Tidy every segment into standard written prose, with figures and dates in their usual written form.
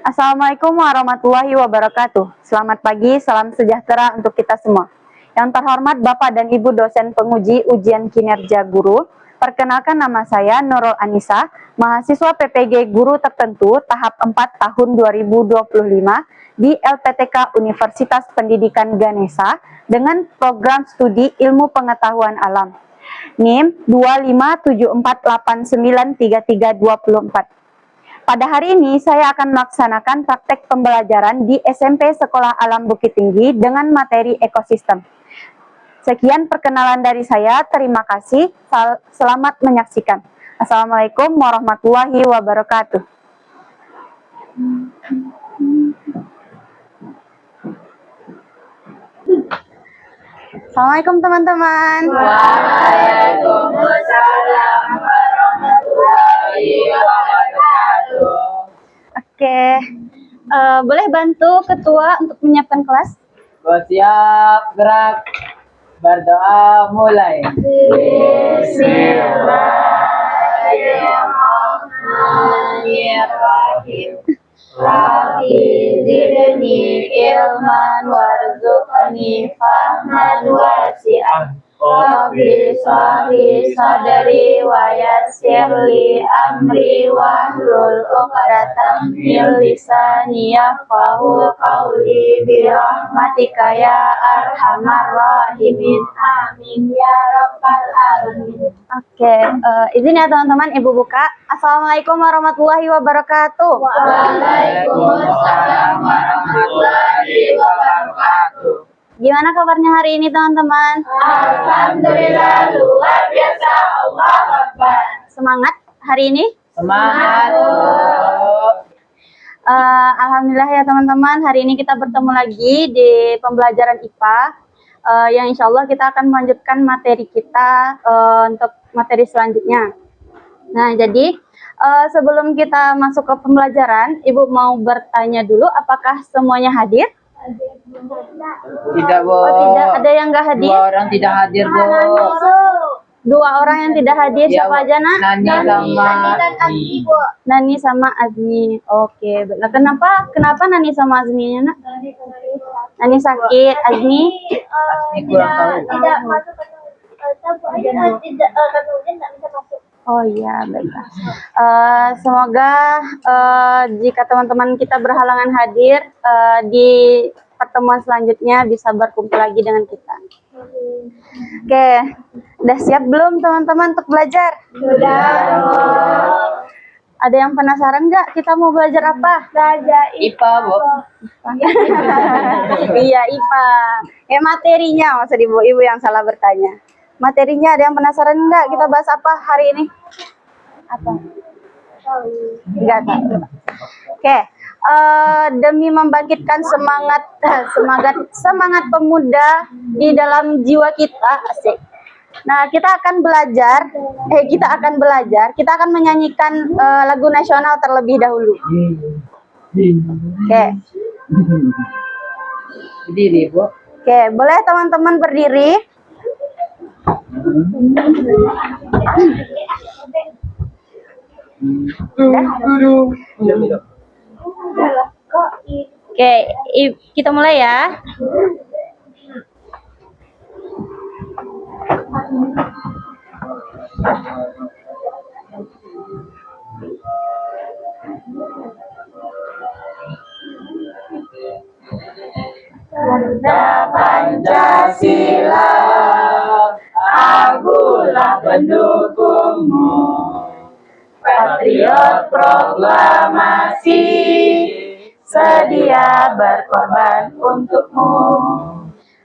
Assalamualaikum warahmatullahi wabarakatuh. Selamat pagi, salam sejahtera untuk kita semua. Yang terhormat Bapak dan Ibu dosen penguji ujian kinerja guru, perkenalkan nama saya Nurul Anissa, mahasiswa PPG Guru Tertentu tahap 4 tahun 2025 di LPTK Universitas Pendidikan Ganesha dengan program studi Ilmu Pengetahuan Alam. NIM 25748933244. Pada hari ini, saya akan melaksanakan praktek pembelajaran di SMP Sekolah Alam Bukit Tinggi dengan materi ekosistem. Sekian perkenalan dari saya, terima kasih, selamat menyaksikan. Assalamualaikum warahmatullahi wabarakatuh. Assalamualaikum teman-teman. Waalaikumsalam warahmatullahi wabarakatuh. Oke, boleh bantu ketua untuk menyiapkan kelas? Siap, gerak. Berdoa mulai. Bismillahirrahmanirrahim. Rabbi zidni ilman warzuqni fahman wasi'an. Rabbi shrahli sadri wa yassirli amri wahlul 'uqdatam min lisani yafqahu qawli bi rahmatika ya arhamar rahimin. Amin ya rabbal alamin. Oke, izin ya teman-teman, Ibu buka. Assalamualaikum warahmatullahi wabarakatuh. Waalaikumsalam warahmatullahi wabarakatuh. Gimana kabarnya hari ini teman-teman? Alhamdulillah luar biasa. Allah Akbar. Semangat hari ini? Semangat. Alhamdulillah ya teman-teman, hari ini kita bertemu lagi di pembelajaran IPA, yang insya Allah kita akan melanjutkan materi kita untuk materi selanjutnya. Nah, jadi sebelum kita masuk ke pembelajaran, Ibu mau bertanya dulu, apakah semuanya hadir? Tidak, Bu. Oh tidak, ada yang nggak hadir? Dua orang tidak hadir, Bu. Dua orang yang tidak hadir, Ya, siapa aja nak? Nani sama Azmi. Nani sama Azmi. Oke, nah, kenapa Nani sama Azminya nak? Nani sakit, Azmi? Azmi kurang tahu. Tidak masuk tidak bisa masuk. Oh iya, baiklah. Semoga jika teman-teman kita berhalangan hadir di pertemuan selanjutnya bisa berkumpul lagi dengan kita. Oke, udah siap belum teman-teman untuk belajar? Sudah. Ada yang penasaran nggak kita mau belajar apa? Belajar IPA, Bu. Iya, IPA. Materinya, maksud ibu yang salah bertanya. Materinya ada yang penasaran nggak? Kita bahas apa hari ini? Apa? Nggak tahu. Oke, demi membangkitkan semangat pemuda di dalam jiwa kita, asik. Nah, kita akan belajar, kita akan menyanyikan lagu nasional terlebih dahulu. Oke. Berdiri, Bu. Oke, boleh teman-teman berdiri. Oke, kita mulai ya. Pancasila, akulah pendukungmu, patriot proklamasi, sedia berkorban untukmu.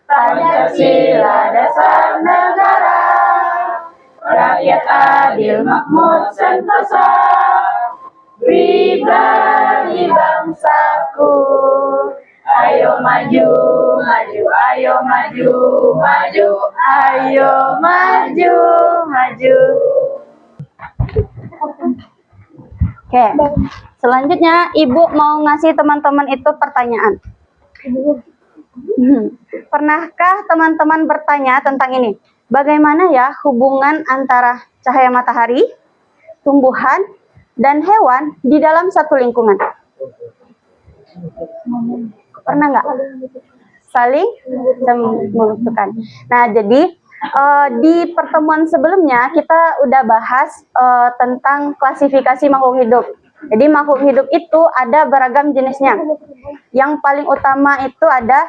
Pancasila dasar negara, rakyat adil makmur sentosa, pribadi bangsaku. Ayo maju, maju, ayo maju, maju, ayo maju, maju. Oke, selanjutnya Ibu mau ngasih teman-teman itu pertanyaan. Pernahkah teman-teman bertanya tentang ini? Bagaimana ya hubungan antara cahaya matahari, tumbuhan, dan hewan di dalam satu lingkungan? Pernah nggak? Saling membutuhkan. Nah, jadi di pertemuan sebelumnya kita udah bahas tentang klasifikasi makhluk hidup. Jadi makhluk hidup itu ada beragam jenisnya. Yang paling utama itu ada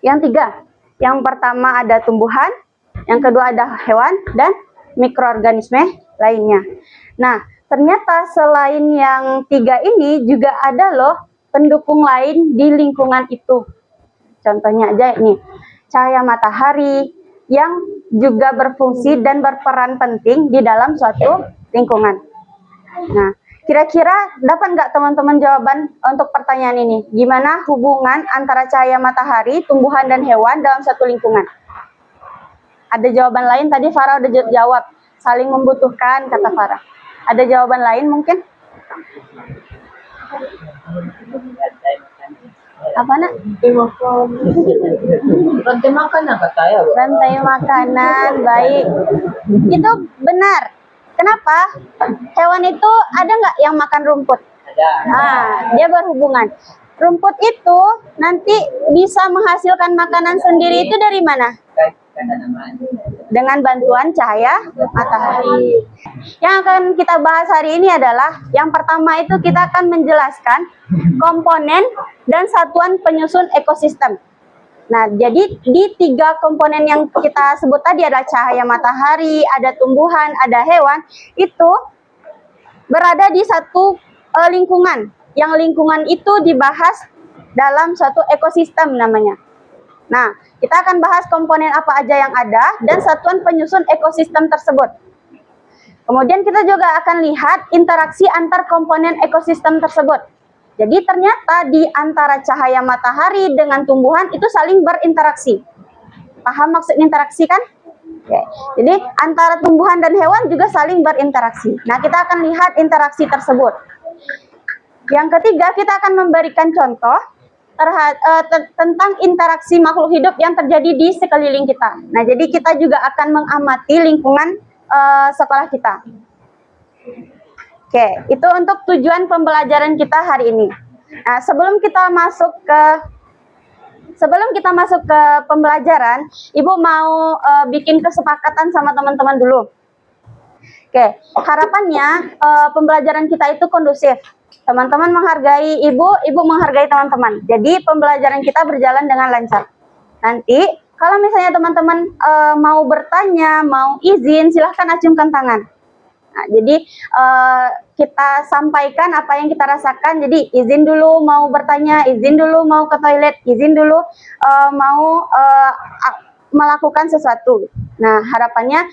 yang 3. Yang pertama ada tumbuhan, yang kedua ada hewan, dan mikroorganisme lainnya. Nah, ternyata selain yang 3 ini juga ada loh pendukung lain di lingkungan itu. Contohnya aja nih, cahaya matahari yang juga berfungsi dan berperan penting di dalam suatu lingkungan. Nah, kira-kira dapat nggak teman-teman jawaban untuk pertanyaan ini? Gimana hubungan antara cahaya matahari, tumbuhan, dan hewan dalam satu lingkungan? Ada jawaban lain? Tadi Farah udah jawab, saling membutuhkan, kata Farah. Ada jawaban lain mungkin? Apa nak? Rantai makanan kata ya, Bu. Rantai makanan, baik. Itu benar. Kenapa? Hewan itu ada nggak yang makan rumput? Ada. Nah, dia berhubungan. Rumput itu nanti bisa menghasilkan makanan sendiri itu dari mana? Dengan bantuan cahaya matahari. Yang akan kita bahas hari ini adalah yang pertama itu kita akan menjelaskan komponen dan satuan penyusun ekosistem. Nah, jadi di 3 komponen yang kita sebut tadi ada cahaya matahari, ada tumbuhan, ada hewan, itu berada di satu lingkungan. Yang lingkungan itu dibahas dalam suatu ekosistem namanya. Nah, kita akan bahas komponen apa aja yang ada dan satuan penyusun ekosistem tersebut. Kemudian kita juga akan lihat interaksi antar komponen ekosistem tersebut. Jadi ternyata di antara cahaya matahari dengan tumbuhan itu saling berinteraksi. Paham maksud interaksi kan? Oke. Jadi antara tumbuhan dan hewan juga saling berinteraksi. Nah, kita akan lihat interaksi tersebut. Yang ketiga, kita akan memberikan contoh tentang interaksi makhluk hidup yang terjadi di sekeliling kita. Nah, jadi kita juga akan mengamati lingkungan sekolah kita. Oke, itu untuk tujuan pembelajaran kita hari ini. Nah, sebelum kita masuk ke pembelajaran, Ibu mau bikin kesepakatan sama teman-teman dulu. Oke, harapannya pembelajaran kita itu kondusif. Teman-teman menghargai ibu menghargai teman-teman. Jadi pembelajaran kita berjalan dengan lancar. Nanti kalau misalnya teman-teman mau bertanya, mau izin, silahkan acungkan tangan. Nah, jadi kita sampaikan apa yang kita rasakan. Jadi izin dulu mau bertanya, izin dulu mau ke toilet, izin dulu mau melakukan sesuatu. Nah, harapannya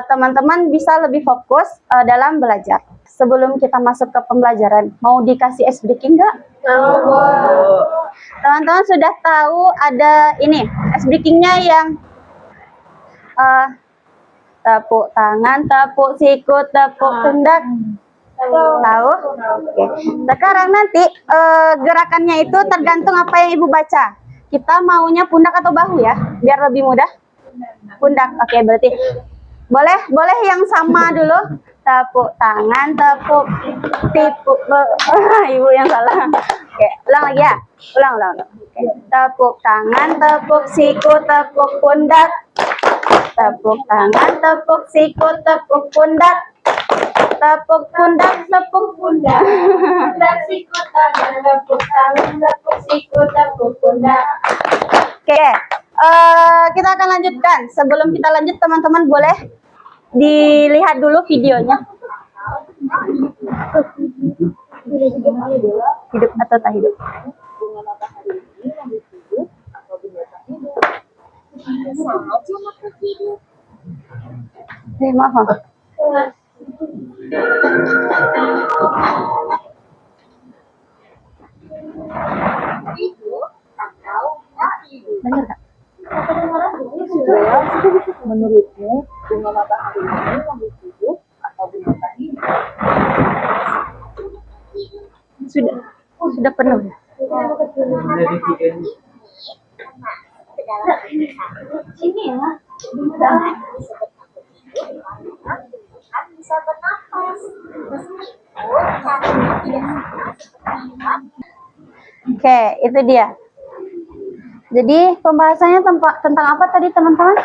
teman-teman bisa lebih fokus dalam belajar. Sebelum kita masuk ke pembelajaran, mau dikasih ice breaking nggak? Teman-teman sudah tahu ada ini ice breakingnya yang tepuk tangan, tepuk siku, tepuk pundak. Tahu? Oke. Sekarang nanti gerakannya itu tergantung apa yang Ibu baca. Kita maunya pundak atau bahu ya, biar lebih mudah. Pundak. Oke, berarti boleh yang sama dulu. Tepuk tangan, tepuk, tipu. Ibu yang salah. Oke, ulang lagi ya. Ulang. Oke. Tepuk tangan, tepuk siku, tepuk pundak. Tepuk tangan, tepuk siku, tepuk pundak. Tepuk pundak, tepuk pundak. Pundak siku tangan, tepuk tangan, tepuk siku, tepuk pundak. Oke, kita akan lanjutkan. Sebelum kita lanjut, teman-teman boleh dilihat dulu videonya. Hidup atau tak hidup? Maaf. Benar Kak? Menurutmu bunga matahari ini makhluk hidup atau bunga tadi? Sudah penuh ya? Ini ya. Bisa bernafas. Meskipun kakinya tidak sama seperti Oke, itu dia. Jadi pembahasannya tentang apa tadi teman-teman?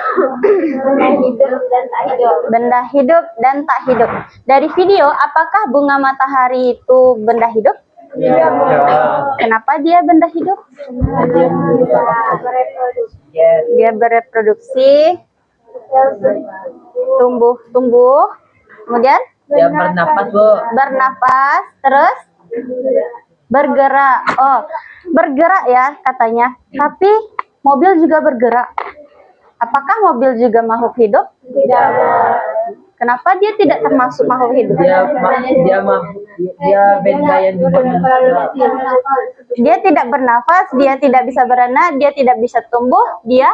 Benda hidup dan tak hidup. Benda hidup dan tak hidup. Dari video, apakah bunga matahari itu benda hidup? Iya. Kenapa dia benda hidup? Dia bereproduksi, tumbuh, kemudian Dia bernapas, Bu. bernapas, terus bergerak. Oh, bergerak ya katanya. Tapi mobil juga bergerak. Apakah mobil juga makhluk hidup? Tidak. Kenapa dia tidak termasuk makhluk hidup? Dia benda yang Dia tidak bernafas, dia tidak bisa berenang, dia tidak bisa tumbuh, dia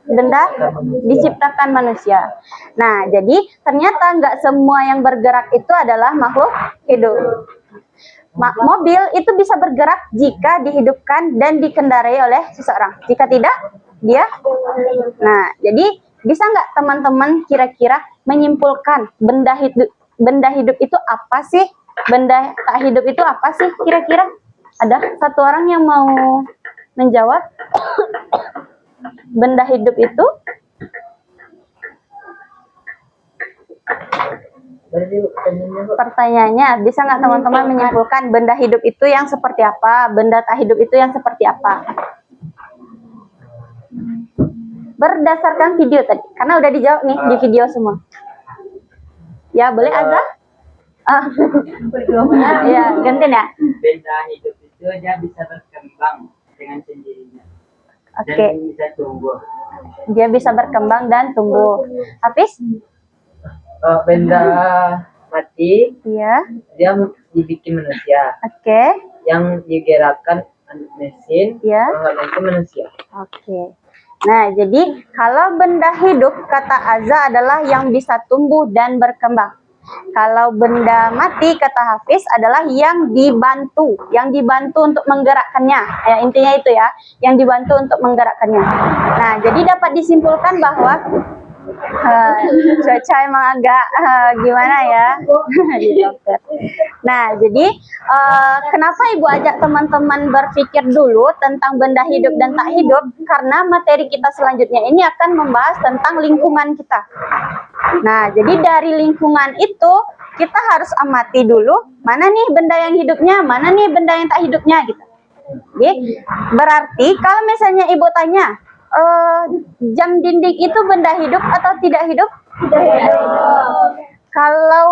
benda diciptakan manusia. Nah, jadi ternyata nggak semua yang bergerak itu adalah makhluk hidup. Mobil itu bisa bergerak jika dihidupkan dan dikendarai oleh seseorang. Jika tidak, dia. Nah, jadi bisa nggak teman-teman kira-kira menyimpulkan benda hidup itu apa sih? Benda tak hidup itu apa sih kira-kira? Ada satu orang yang mau menjawab? Benda hidup itu pertanyaannya, bisa nggak teman-teman menyimpulkan benda hidup itu yang seperti apa, benda tak hidup itu yang seperti apa? Berdasarkan video tadi, karena udah dijawab nih di video semua. Ya, boleh Azza? Ya, gantian ya. Benda hidup itu dia bisa berkembang dengan sendirinya. Oke. Dan bisa tumbuh. Dia bisa berkembang dan tumbuh. Hafiz? Benda mati, Iya. dia dibikin manusia. Oke. Yang digerakkan mesin, Iya. itu manusia. Oke. Nah, jadi kalau benda hidup, kata Azza adalah yang bisa tumbuh dan berkembang. Kalau benda mati, kata Hafiz, adalah yang dibantu untuk menggerakkannya. Ya, intinya itu ya, yang dibantu untuk menggerakkannya. Nah, jadi dapat disimpulkan bahwa cuaca emang agak gimana ya. Nah, jadi kenapa Ibu ajak teman-teman berpikir dulu tentang benda hidup dan tak hidup? Karena materi kita selanjutnya ini akan membahas tentang lingkungan kita. Nah, jadi dari lingkungan itu kita harus amati dulu mana nih benda yang hidupnya, mana nih benda yang tak hidupnya gitu. Oke? Berarti kalau misalnya Ibu tanya, jam dinding itu benda hidup atau tidak hidup? Tidak hidup. Kalau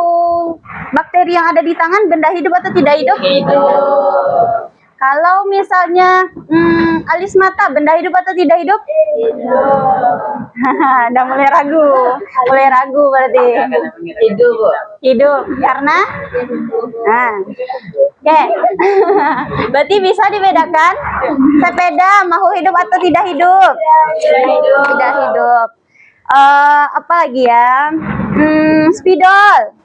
bakteri yang ada di tangan benda hidup atau tidak hidup? Hidup. Kalau misalnya alis mata benda hidup atau tidak hidup? Udah mulai ragu berarti. Hidup, Bu. Hidup karena? Nah, oke. Berarti bisa dibedakan sepeda makhluk hidup atau tidak hidup? Tidak hidup. Apa lagi ya? Spidol.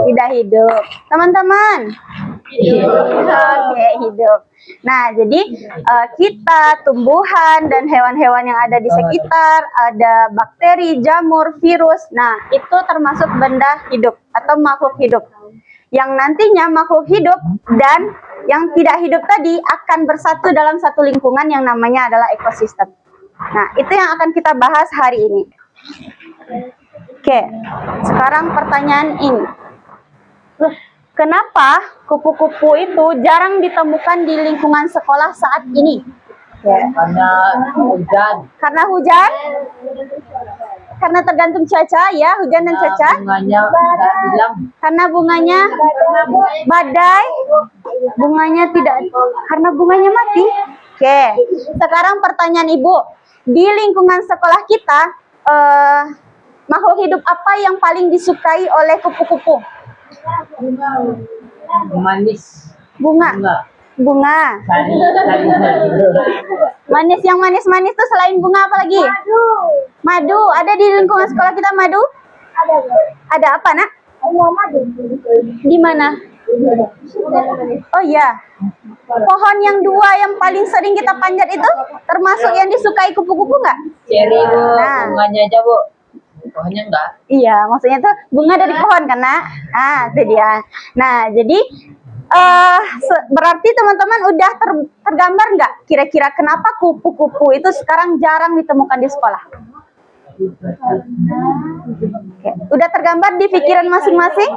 Tidak hidup. Teman-teman. Oke, hidup. Nah, jadi kita, tumbuhan dan hewan-hewan yang ada di sekitar, ada bakteri, jamur, virus. Nah, itu termasuk benda hidup atau makhluk hidup. Yang nantinya makhluk hidup dan yang tidak hidup tadi akan bersatu dalam satu lingkungan yang namanya adalah ekosistem. Nah, itu yang akan kita bahas hari ini. Oke, sekarang pertanyaan ini. Kenapa kupu-kupu itu jarang ditemukan di lingkungan sekolah saat ini? Karena hujan. Karena hujan? Karena tergantung cuaca ya, hujan dan cuaca? Bunganya nggak hilang. Karena bunganya badai? Bunganya tidak, karena bunganya mati? Oke, sekarang pertanyaan Ibu. Di lingkungan sekolah kita, makhluk hidup apa yang paling disukai oleh kupu-kupu? Manis. Bunga. Bunga. Manis, yang manis-manis tuh selain bunga apa lagi? Madu. Ada di lingkungan sekolah kita madu? Ada apa, Nak? Di mana? Oh iya. Pohon yang dua yang paling sering kita panjat itu termasuk yang disukai kupu-kupu nggak? Ceri, Bu. Nah. Bunganya aja, Bu. Pohonnya enggak. Iya, maksudnya tuh bunga dari pohon kan, Nak? Ah, itu dia. Nah, jadi Berarti teman-teman udah tergambar nggak kira-kira kenapa kupu-kupu itu sekarang jarang ditemukan di sekolah? Oke, udah tergambar di pikiran masing-masing?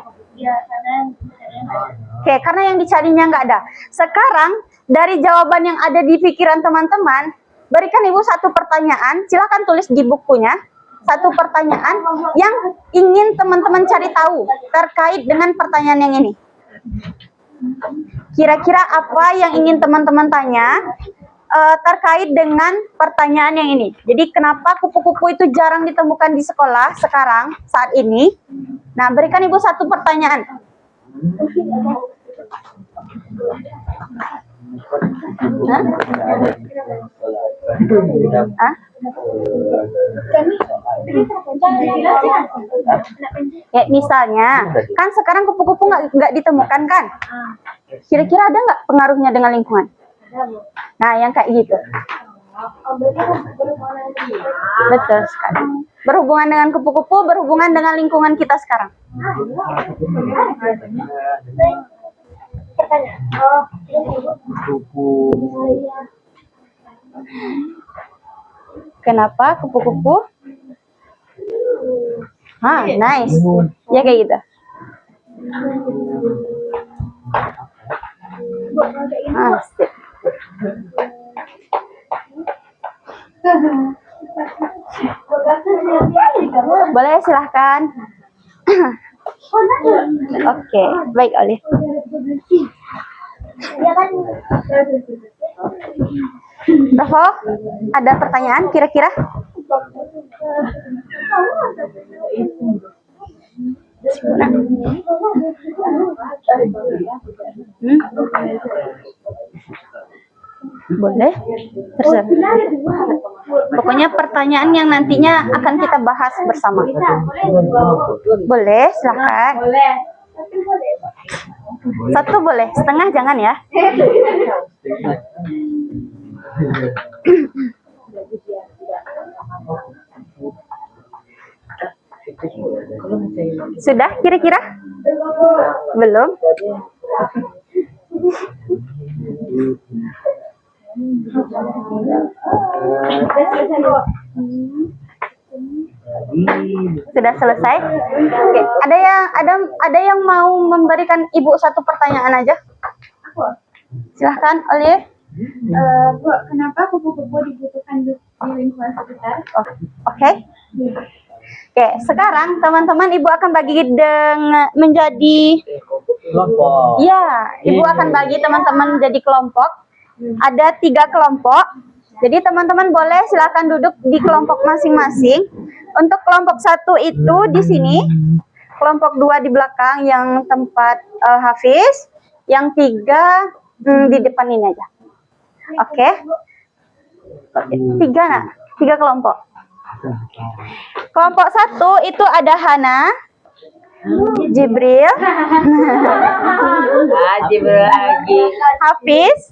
Oke, karena yang dicarinya nggak ada. Sekarang dari jawaban yang ada di pikiran teman-teman, berikan Ibu satu pertanyaan, silakan tulis di bukunya. Satu pertanyaan yang ingin teman-teman cari tahu terkait dengan pertanyaan yang ini. Kira-kira apa yang ingin teman-teman tanya terkait dengan pertanyaan yang ini? Jadi kenapa kupu-kupu itu jarang ditemukan di sekolah sekarang, saat ini? Nah, berikan Ibu satu pertanyaan. Hah? Ya, misalnya, kan sekarang kupu-kupu nggak ditemukan kan? Kira-kira ada nggak pengaruhnya dengan lingkungan? Nah, yang kayak gitu. Betul sekali. Berhubungan dengan kupu-kupu, berhubungan dengan lingkungan kita sekarang. Kenapa kupu-kupu? Nice. Ya kayak gitu. Sip. Boleh, silahkan. Oke, baik Olive. Bravo, ada pertanyaan kira-kira? Boleh, terserah. Pokoknya pertanyaan yang nantinya akan kita bahas bersama. Boleh, silakan. Satu boleh, setengah jangan ya. Sudah kira-kira? Belum? Sudah selesai? Oke, ada yang mau memberikan Ibu satu pertanyaan aja? Silahkan, Olive. Bu, kenapa kupu-kupu dibutuhkan di lingkungan sekitar? Oke, sekarang teman-teman Ibu akan bagi menjadi kelompok. Ya, Ibu akan bagi teman-teman jadi kelompok. Ada 3 kelompok. Jadi teman-teman boleh silakan duduk di kelompok masing-masing. Untuk kelompok 1 itu di sini, kelompok 2 di belakang yang tempat Hafiz, yang 3 di depan ini aja. Oke. 3 kelompok. Kelompok 1 itu ada Hana, Jibril, Jibril lagi. Hafiz,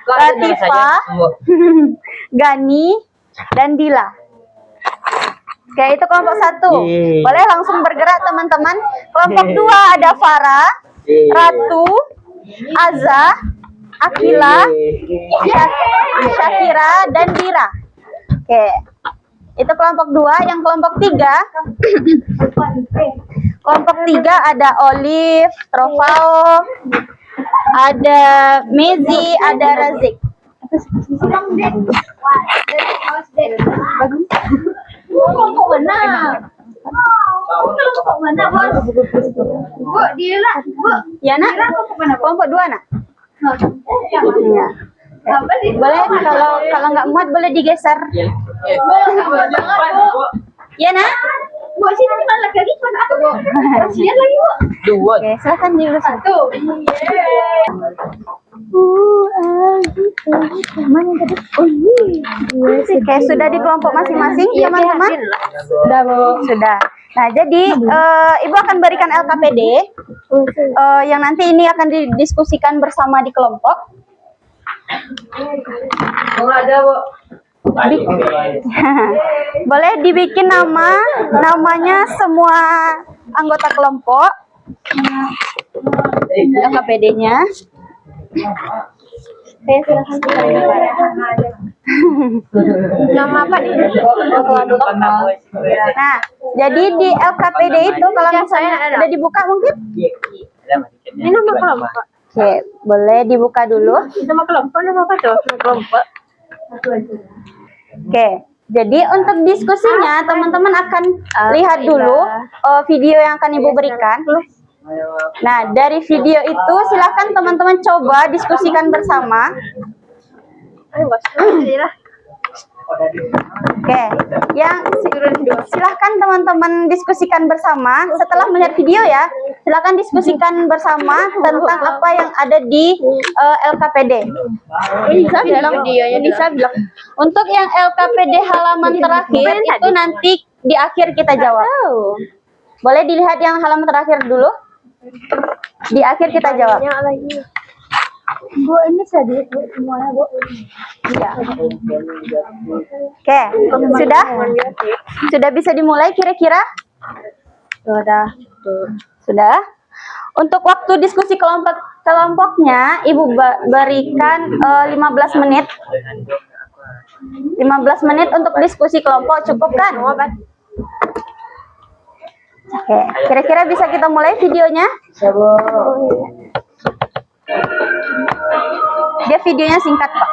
Latifah, Gani, dan Dila. Oke, itu kelompok 1. Boleh langsung bergerak teman-teman. Kelompok 2 ada Farah, Ratu, Azza, Akila, Syakira, dan Dira. Oke, itu kelompok 2. Yang kelompok 3, kelompok 3 ada Olive, Trofao, ada Mezi, ada Razik. Kelompok mana? Kelompok mana, Bos? Bu, Dila, Bu. Ya, Nak? Kelompok 2, Nak? Ya. Boleh, kalau nggak muat boleh digeser. Ya, Nak? Bu, sini cuma lagi cuma aku, Bu. Kasihan lagi, Bu. Oke, silakan diurus. 1. Oke, sudah di kelompok masing-masing, teman-teman? Sudah, Bu. Sudah. Nah, jadi Ibu akan berikan LKPD yang nanti ini akan didiskusikan bersama di kelompok. Ada, Bu. Boleh dibikin namanya semua anggota kelompok. LKPD-nya. Saya silahkan kita nama apa nih? Nah, jadi di LKPD itu kalau misalnya udah dibuka mungkin? Ini nama kelompok. Oke, boleh dibuka dulu. Nama kelompok nama apa tuh? Nama kelompok. Oke, jadi untuk diskusinya teman-teman akan lihat dulu video yang akan Ibu berikan. Nah, dari video itu silakan teman-teman coba diskusikan bersama. Oke, silahkan teman-teman diskusikan bersama. Setelah melihat video ya, silahkan diskusikan bersama tentang apa yang ada di LKPD. Untuk yang LKPD halaman terakhir itu nanti di akhir kita jawab. Boleh dilihat yang halaman terakhir dulu? Di akhir kita jawab. Bu, ini sedih Bu semuanya Bu. Iya. Oke, sudah bisa dimulai kira-kira? Sudah. Untuk waktu diskusi kelompoknya Ibu berikan 15 menit. 15 menit untuk diskusi kelompok, cukup kan? Oke, kira-kira bisa kita mulai videonya? Dia videonya singkat, Pak.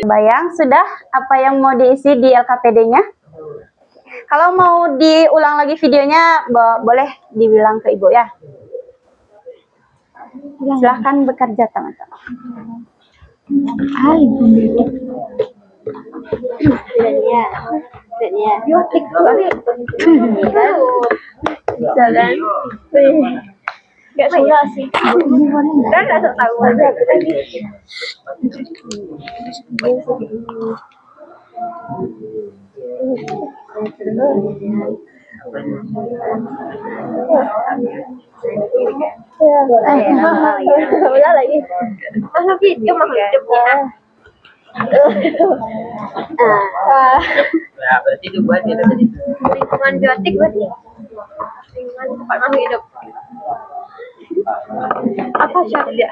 Bayang sudah apa yang mau diisi di LKPD-nya? Kalau mau diulang lagi videonya, boleh dibilang ke Ibu ya. Silahkan bekerja teman-teman. Jalan. Gak suka sih. Kan gak tahu aja. Udah lagi. Masa video mah hidupnya. Nah, berarti itu buat dia tadi. Lingkungan biotik berarti. Lingkungan tempat makhluk hidup. Apa syaratnya?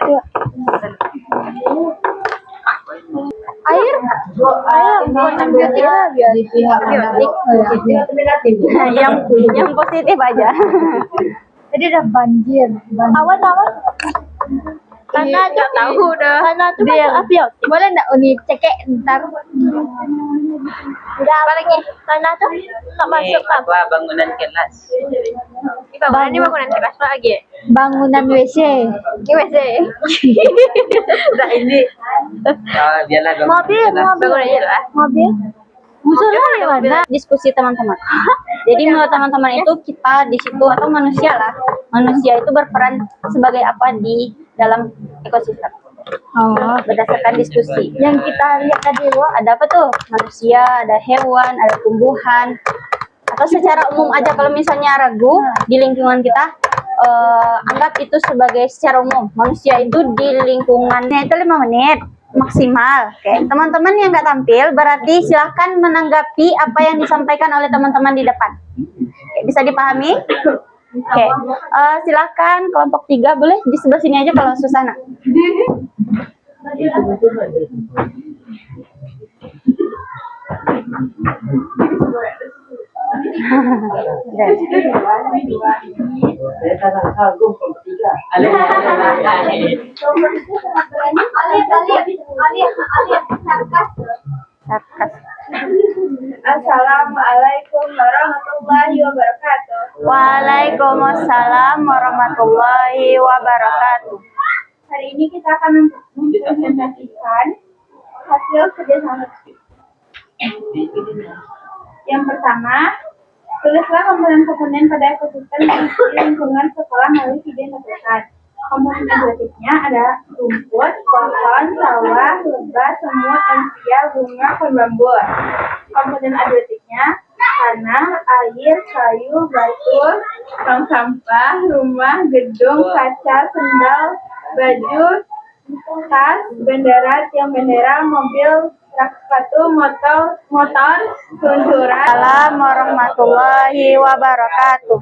Air buatan biotik. Yang positif aja. Jadi ada banjir. Awan. Karena tuh tahu dah. Karena tuh dia biotik. Boleh enggak Uni cekek ntar? Enggak apa lagi. Karena tuh tak masuk apa bangunan kelas. Bangunan ini bangunan kelas lagi. Bangunan WC. WC. Udah ini. Biarlah Mobil. Musuhnya di mana? Diskusi teman-teman. Jadi menurut teman-teman itu kita di situ atau manusia lah. Manusia itu berperan sebagai apa di dalam ekosistem. Berdasarkan diskusi. Yang kita lihat tadi, Ada apa tuh? Manusia, ada hewan, ada tumbuhan. Atau secara umum aja kalau misalnya ragu di lingkungan kita, anggap itu sebagai secara umum. Manusia itu di lingkungannya itu 5 menit maksimal. Oke, teman-teman yang nggak tampil berarti silahkan menanggapi apa yang disampaikan oleh teman-teman di depan. Oke, bisa dipahami? Oke, silahkan kelompok 3 boleh di sebelah sini aja kalau Susana. Assalamualaikum warahmatullahi wabarakatuh. Waalaikumsalam warahmatullahi wabarakatuh. Hari ini kita akan mempresentasikan hasil kerjasama. Yang pertama, tulislah komponen-komponen pada ekosistem di lingkungan sekolah melalui video yang terdekat. Komponen edukatifnya ada rumput, pohon, sawah, lebah, semut, manusia, bunga, pohon bambu. Komponen edukatifnya tanah, air, kayu, batu, tong sampah, rumah, gedung, kaca, sendal, baju, tas, bendera, tiang bendera, mobil, rak sepatu, motor, seluncuran. Assalamualaikum warahmatullahi wabarakatuh.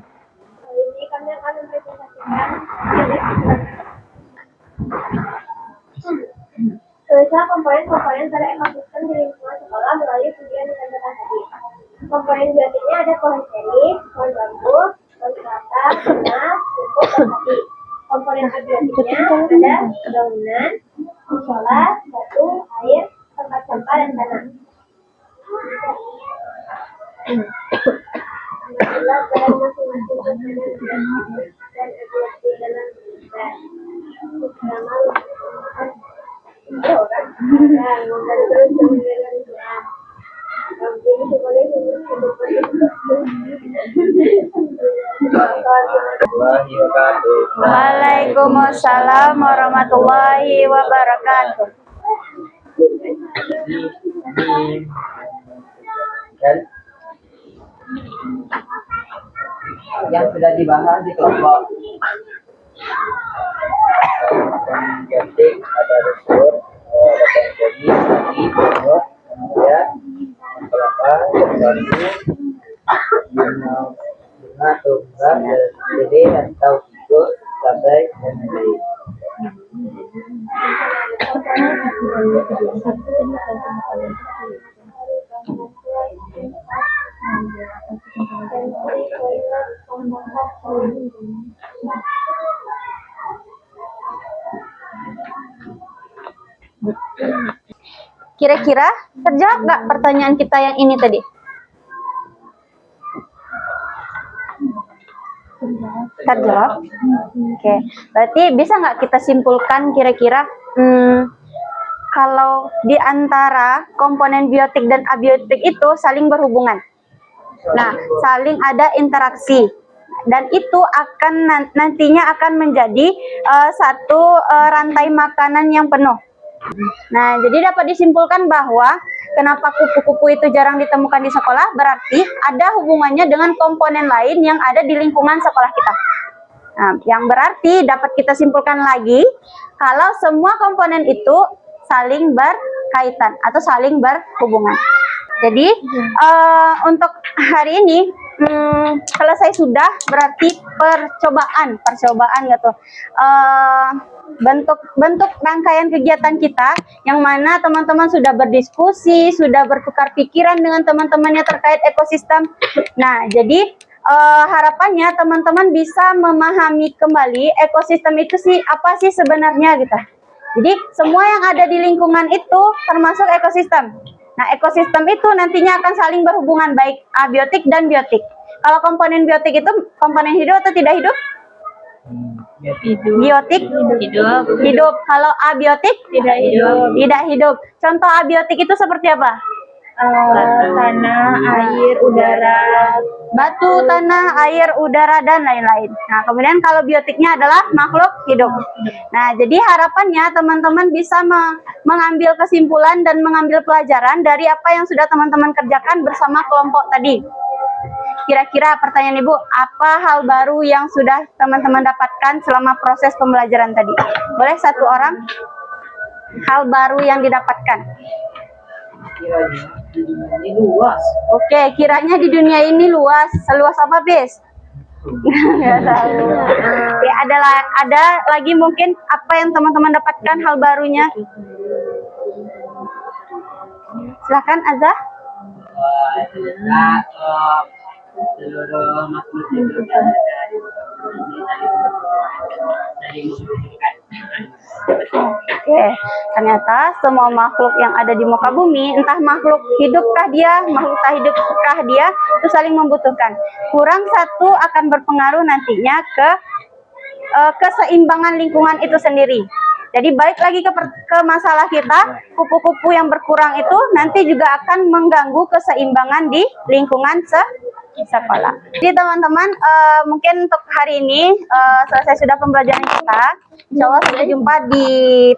Ini kami akan mempresentasikan tulislah komponen-komponen pada ekosistem di lingkungan sekolah melalui video yang disampaikan tadi. Komponen biotiknya ada pohon ceri, pohon bambu, pohon kelapa, bunga, rumput, dan hati. Komponen abiotiknya ada bangunan, musola, batu, air, tempat sampah, dan tanah. Adalah bahan masing-masing komponen biotik dan abiotik dalam lingkungan. Pertama, orang yang membantu kementerian lingkungan. Jadi sebagai Waalaikumsalam warahmatullahi wabarakatuh. Dan yang sudah dibahas di kelompok biotik ada unsur jadi tadi kemudian kelapa bambu bunga tunggal jadi atau hijau cabai dan lain. Kira-kira terjawab nggak pertanyaan kita yang ini tadi? Terjawab. Oke, berarti bisa nggak kita simpulkan kira-kira kalau di antara komponen biotik dan abiotik itu saling berhubungan. Nah, saling ada interaksi dan itu akan nantinya akan menjadi satu rantai makanan yang penuh. Nah, jadi dapat disimpulkan bahwa kenapa kupu-kupu itu jarang ditemukan di sekolah, berarti ada hubungannya dengan komponen lain yang ada di lingkungan sekolah kita. Nah, yang berarti dapat kita simpulkan lagi, kalau semua komponen itu saling berkaitan atau saling berhubungan. Jadi, untuk hari ini, selesai sudah, berarti percobaan gitu. Bentuk rangkaian kegiatan kita yang mana teman-teman sudah berdiskusi, sudah bertukar pikiran dengan teman-temannya terkait ekosistem. Nah, jadi harapannya teman-teman bisa memahami kembali ekosistem itu apa sih sebenarnya gitu. Jadi semua yang ada di lingkungan itu termasuk ekosistem. Nah, ekosistem itu nantinya akan saling berhubungan baik abiotik dan biotik. Kalau komponen biotik itu komponen hidup atau tidak hidup? Biotik hidup. Kalau abiotik tidak hidup. Contoh abiotik itu seperti apa? tanah, air, udara, Batu, tanah, air, udara, dan lain-lain. Nah, kemudian kalau biotiknya adalah makhluk hidup. Nah, jadi harapannya teman-teman bisa mengambil kesimpulan dan mengambil pelajaran dari apa yang sudah teman-teman kerjakan bersama kelompok tadi. Kira-kira pertanyaan Ibu, apa hal baru yang sudah teman-teman dapatkan selama proses pembelajaran tadi? Boleh satu orang? Hal baru yang didapatkan. Kiranya di dunia ini luas. Oke, kiranya di dunia ini luas. Seluas apa, Bis? Nggak tahu. Oke, ada lagi mungkin apa yang teman-teman dapatkan hal barunya? Silakan, Azza. Seluruh makhluk hidup yang ada di bumi saling membutuhkan. Oke, ternyata semua makhluk yang ada di muka bumi, entah makhluk hidupkah dia, makhluk tak hidupkah dia, itu saling membutuhkan. Kurang satu akan berpengaruh nantinya ke keseimbangan lingkungan itu sendiri. Jadi balik lagi ke masalah kita, kupu-kupu yang berkurang itu nanti juga akan mengganggu keseimbangan di lingkungan sekolah. Jadi teman-teman, mungkin untuk hari ini selesai sudah pembelajaran kita. Insya Allah sampai jumpa di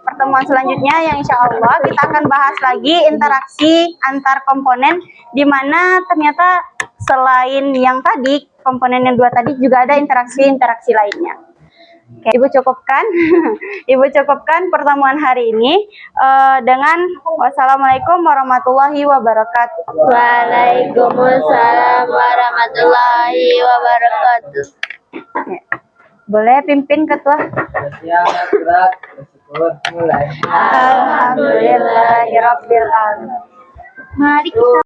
pertemuan selanjutnya yang insya Allah kita akan bahas lagi interaksi antar komponen, di mana ternyata selain yang tadi komponen yang dua tadi juga ada interaksi lainnya. Oke, Ibu cukupkan, Ibu cukupkan pertemuan hari ini dengan wassalamualaikum warahmatullahi wabarakatuh. Waalaikumsalam warahmatullahi wabarakatuh. Ya. Boleh pimpin ketua. Siap, gerak, bersyukur, mulai. Alhamdulillahirabbil alamin. Mari kita